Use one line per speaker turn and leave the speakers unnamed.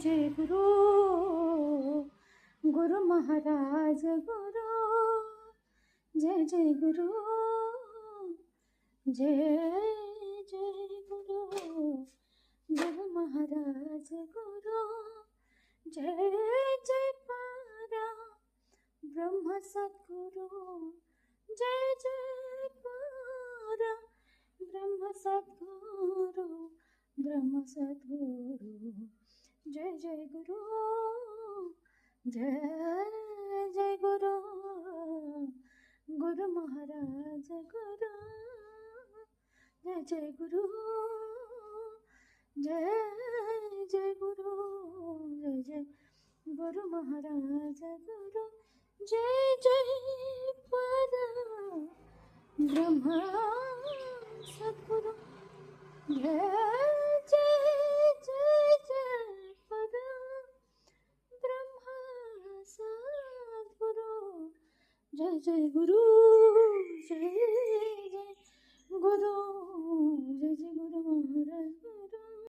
जय गुरु गुरु महाराज गुरु जय जय गुरु जय जय गुरु गुरु महाराज गुरु जय जय पारा ब्रह्म सद्गुरु जय जय पारा ब्रह्म सद्गुरु जय जय गुरु जय जय गुरु गुरु महाराज गुरु जय जय गुरु जय जय गुरु जय जय गुरु महाराज गुरु जय जय पारा ब्रह्म सद्गुरु जय जय जय जय पारा ब्रह्म सद्गुरु जय जय गुरु जय